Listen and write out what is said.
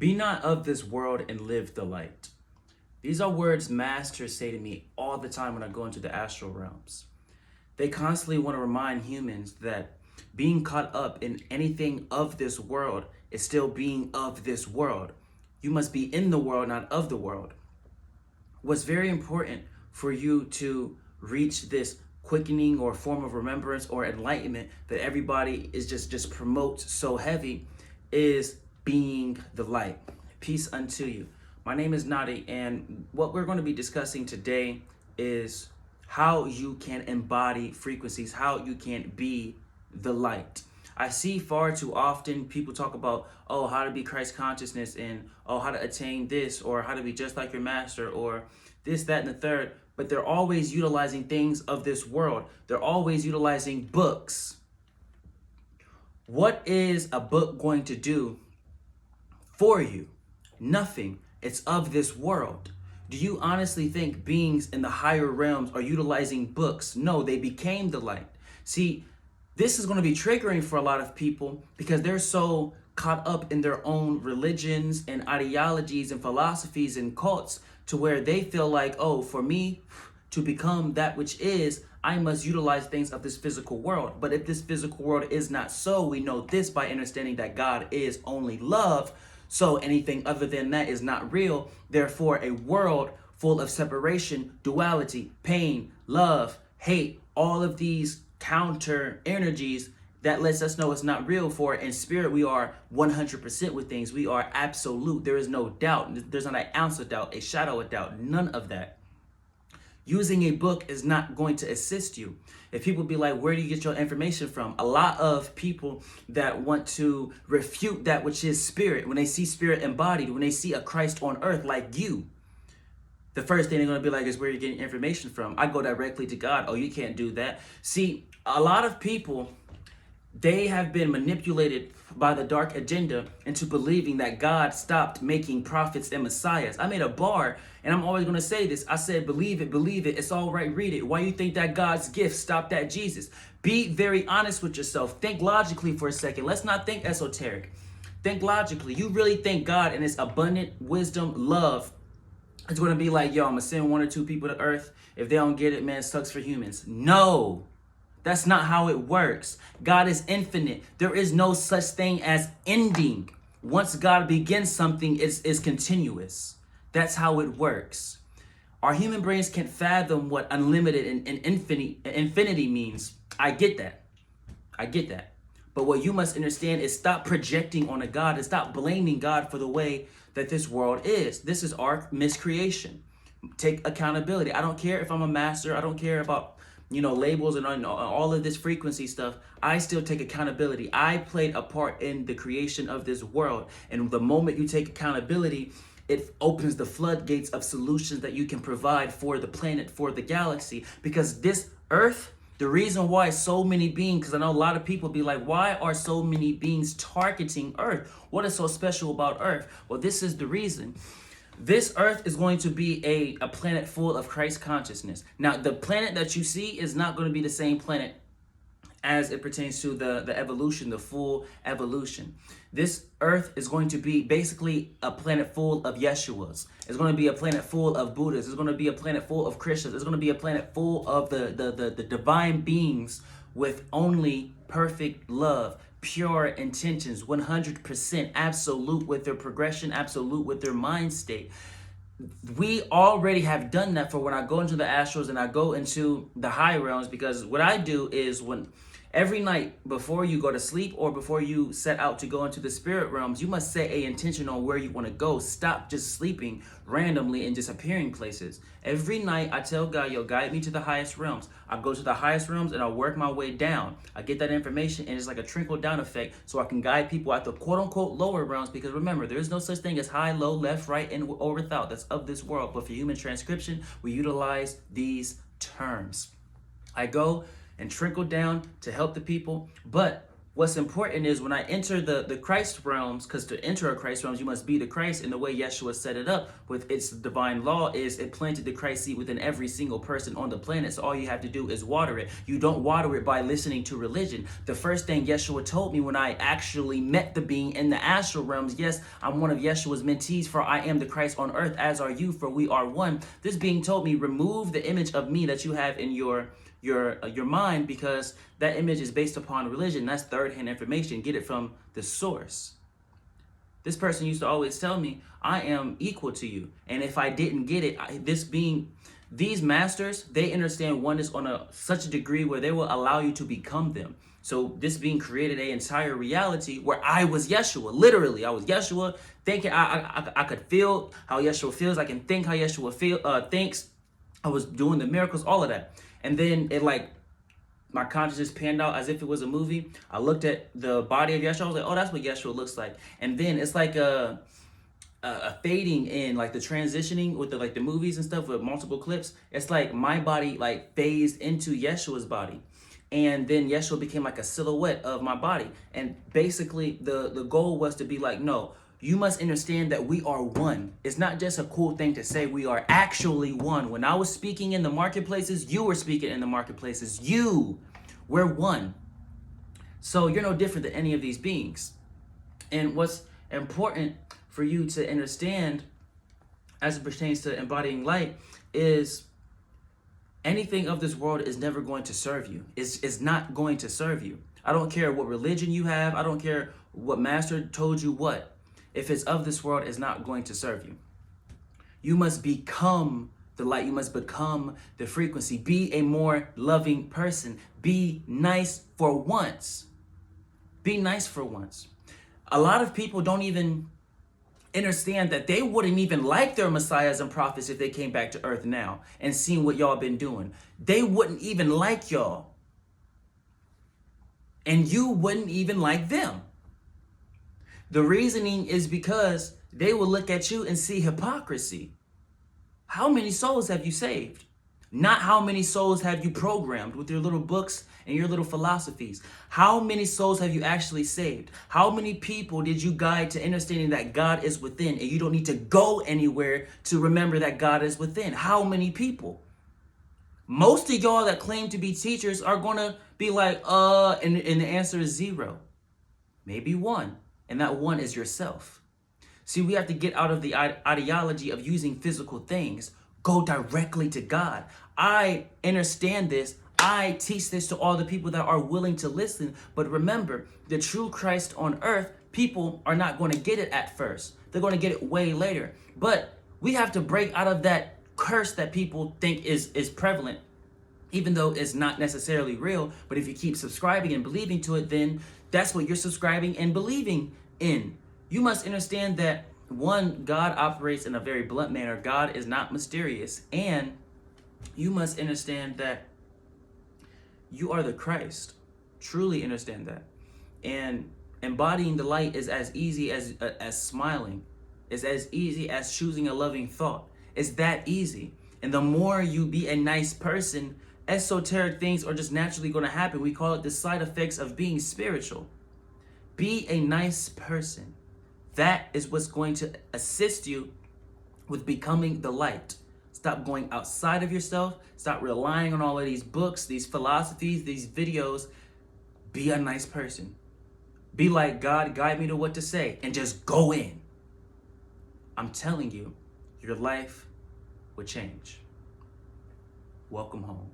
Be not of this world and live the light. These are words masters say to me all the time when I go into the astral realms. They constantly want to remind humans that being caught up in anything of this world is still being of this world. You must be in the world, not of the world. What's very important for you to reach this quickening or form of remembrance or enlightenment that everybody is just promotes so heavy is being the light. Peace unto you. My name is Nadiie, and what we're going to be discussing today is how you can embody frequencies, how you can be the light. I see far too often people talk about, oh, how to be Christ consciousness, and oh, how to attain this, or how to be just like your master, or this, that, and the third. But they're always utilizing things of this world. They're always utilizing books. What is a book going to do for you? Nothing. It's of this world. Do you honestly think beings in the higher realms are utilizing books? No, they became the light. See, this is going to be triggering for a lot of people because they're so caught up in their own religions and ideologies and philosophies and cults to where they feel like, oh, for me to become that which is, I must utilize things of this physical world. But if this physical world is not so, we know this by understanding that God is only love. So anything other than that is not real. Therefore, a world full of separation, duality, pain, love, hate, all of these counter energies that lets us know it's not real. For in spirit, we are 100% with things. We are absolute. There is no doubt. There's not an ounce of doubt, a shadow of doubt, none of that. Using a book is not going to assist you. If people be like, where do you get your information from? A lot of people that want to refute that which is spirit, when they see spirit embodied, when they see a Christ on earth like you, the first thing they're going to be like is where you're getting information from. I go directly to God. Oh, you can't do that. See, a lot of people, they have been manipulated by the dark agenda into believing that God stopped making prophets and messiahs. I made a bar, and I'm always going to say this. I said, believe it. It's all right, read it. Why you think that God's gift stopped at Jesus? Be very honest with yourself. Think logically for a second. Let's not think esoteric. Think logically. You really think God in his abundant wisdom, love, is going to be like, yo, I'm going to send one or two people to earth. If they don't get it, man, it sucks for humans. No. That's not how it works. God is infinite. There is no such thing as ending. Once God begins something, it's continuous. That's how it works. Our human brains can't fathom what unlimited and infinity means. I get that. But what you must understand is stop projecting on a God and stop blaming God for the way that this world is. This is our miscreation. Take accountability. I don't care if I'm a master. I don't care about labels and all of this frequency stuff. I still take accountability. I played a part in the creation of this world. And the moment you take accountability, it opens the floodgates of solutions that you can provide for the planet, for the galaxy. Because this earth, the reason why so many beings, because I know a lot of people be like, why are so many beings targeting earth? What is so special about earth? Well, this is the reason. This earth is going to be a planet full of Christ consciousness. Now, the planet that you see is not going to be the same planet as it pertains to the evolution, the full evolution. This earth is going to be basically a planet full of Yeshuas. It's going to be a planet full of Buddhas. It's going to be a planet full of Christians. It's going to be a planet full of the divine beings with only perfect love, pure intentions, 100% absolute with their progression, absolute with their mind state. We already have done that for when I go into the astrals and I go into the high realms, because what I do is when every night before you go to sleep or before you set out to go into the spirit realms, you must set a intention on where you want to go. Stop just sleeping randomly and just appearing places. Every night I tell God, yo, guide me to the highest realms. I go to the highest realms and I work my way down. I get that information and it's like a trickle down effect so I can guide people at the quote unquote lower realms, because remember, there is no such thing as high, low, left, right, and or without. That's of this world. But for human transcription, we utilize these terms. I go and trickle down to help the people. But what's important is when I enter the Christ realms, because to enter a Christ realms, you must be the Christ. And the way Yeshua set it up with its divine law is it planted the Christ seed within every single person on the planet. So all you have to do is water it. You don't water it by listening to religion. The first thing Yeshua told me when I actually met the being in the astral realms, yes, I'm one of Yeshua's mentees, for I am the Christ on earth, as are you, for we are one. This being told me, remove the image of me that you have in your mind, because that image is based upon religion. That's third-hand information. Get it from the source. This person used to always tell me, I am equal to you. And if I didn't get it, these masters, they understand oneness on such a degree where they will allow you to become them. So this being created an entire reality where I was Yeshua. Literally, I was Yeshua, thinking I could feel how Yeshua feels. I can think how Yeshua thinks. I was doing the miracles, all of that. And then it my consciousness panned out as if it was a movie. I looked at the body of Yeshua. I was like, oh, that's what Yeshua looks like. And then it's like a fading in, like the transitioning with the movies and stuff with multiple clips. It's like my body phased into Yeshua's body. And then Yeshua became like a silhouette of my body. And basically the goal was to be like, no, you must understand that we are one. It's not just a cool thing to say, we are actually one. When I was speaking in the marketplaces, you were speaking in the marketplaces. We're one. So you're no different than any of these beings. And what's important for you to understand as it pertains to embodying light is anything of this world is never going to serve you. It's not going to serve you. I don't care what religion you have. I don't care what master told you what. If it's of this world, it's not going to serve you. You must become the light. You must become the frequency. Be a more loving person. Be nice for once. Be nice for once. A lot of people don't even understand that they wouldn't even like their messiahs and prophets if they came back to earth now and seen what y'all been doing. They wouldn't even like y'all. And you wouldn't even like them. The reasoning is because they will look at you and see hypocrisy. How many souls have you saved? Not how many souls have you programmed with your little books and your little philosophies. How many souls have you actually saved? How many people did you guide to understanding that God is within and you don't need to go anywhere to remember that God is within? How many people? Most of y'all that claim to be teachers are going to be like, and the answer is 0. Maybe 1. And that 1 is yourself. See, we have to get out of the ideology of using physical things. Go directly to God. I understand this. I teach this to all the people that are willing to listen. But remember, the true Christ on earth, people are not going to get it at first. They're going to get it way later. But we have to break out of that curse that people think is prevalent, even though it's not necessarily real. But if you keep subscribing and believing to it, then that's what you're subscribing and believing in. You must understand that, one, God operates in a very blunt manner. God is not mysterious. And you must understand that you are the Christ. Truly understand that. And embodying the light is as easy as smiling. It's as easy as choosing a loving thought. It's that easy. And the more you be a nice person, esoteric things are just naturally going to happen. We call it the side effects of being spiritual. Be a nice person. That is what's going to assist you with becoming the light. Stop going outside of yourself. Stop relying on all of these books, these philosophies, these videos. Be a nice person. Be like, God, guide me to what to say, and just go in. I'm telling you, your life would change. Welcome home.